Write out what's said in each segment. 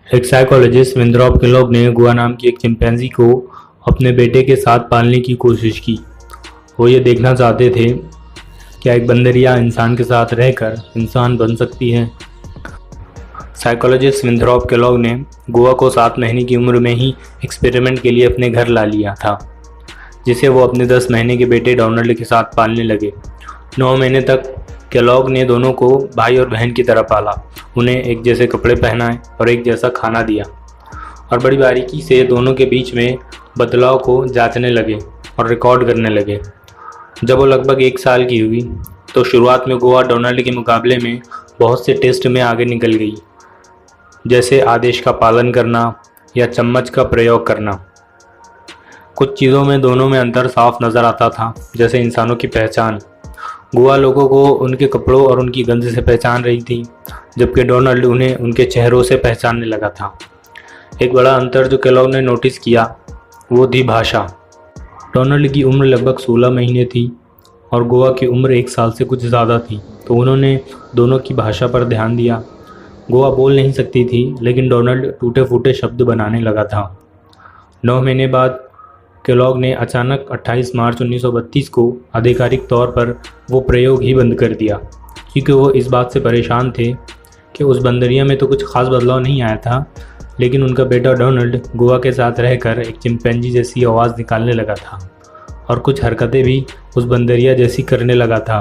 एक psychologist विंद्रॉप Kellogg ने गुआ नाम की एक चिंपैंजी को अपने बेटे के साथ पालने की कोशिश की। वो ये देखना चाहते थे क्या एक बंदरिया इंसान के साथ रहकर इंसान बन सकती है। साइकोलॉजिस्ट विंथ्रॉप केलॉग ने गुआ को 7 महीने की उम्र में ही एक्सपेरिमेंट के लिए अपने घर ला लिया था, जिसे वो अपने 10 महीने के बेटे डोनाल्ड के साथ पालने लगे। 9 महीने तक केलॉग ने दोनों को भाई और बहन की तरह पाला, उन्हें एक जैसे कपड़े पहनाए और एक जैसा खाना दिया, और बड़ी बारीकी से दोनों के बीच में बदलाव को जांचने लगे और रिकॉर्ड करने लगे। जब वो लगभग 1 साल की हुई तो शुरुआत में गुआ डोनाल्ड के मुकाबले में बहुत से टेस्ट में आगे निकल गई, जैसे आदेश का पालन करना या चम्मच का प्रयोग करना। कुछ चीज़ों में दोनों में अंतर साफ नज़र आता था, जैसे इंसानों की पहचान। गुआ लोगों को उनके कपड़ों और उनकी गंध से पहचान रही थी, जबकि डोनाल्ड उन्हें उनके चेहरों से पहचानने लगा था। एक बड़ा अंतर जो केलॉग ने नोटिस किया वो थी भाषा। डोनाल्ड की उम्र लगभग 16 महीने थी और गुआ की उम्र 1 साल से कुछ ज़्यादा थी, तो उन्होंने दोनों की भाषा पर ध्यान दिया। गुआ बोल नहीं सकती थी, लेकिन डोनाल्ड टूटे फूटे शब्द बनाने लगा था। 9 महीने बाद केलॉग ने अचानक 28 मार्च 1932 को आधिकारिक तौर पर वो प्रयोग ही बंद कर दिया, क्योंकि वो इस बात से परेशान थे कि उस बंदरिया में तो कुछ खास बदलाव नहीं आया था, लेकिन उनका बेटा डोनाल्ड गुआ के साथ रहकर एक चिंपैंजी जैसी आवाज़ निकालने लगा था और कुछ हरकतें भी उस बंदरिया जैसी करने लगा था।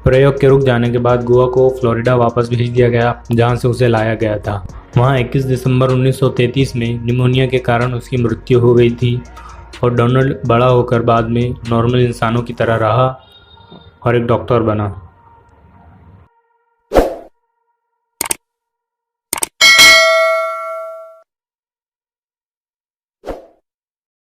प्रयोग के रुक जाने के बाद गुआ को फ्लोरिडा वापस भेज दिया गया, जहां से उसे लाया गया था। वहां 21 दिसंबर 1933 में निमोनिया के कारण उसकी मृत्यु हो गई थी और डोनाल्ड बड़ा होकर बाद में नॉर्मल इंसानों की तरह रहा और एक डॉक्टर बना।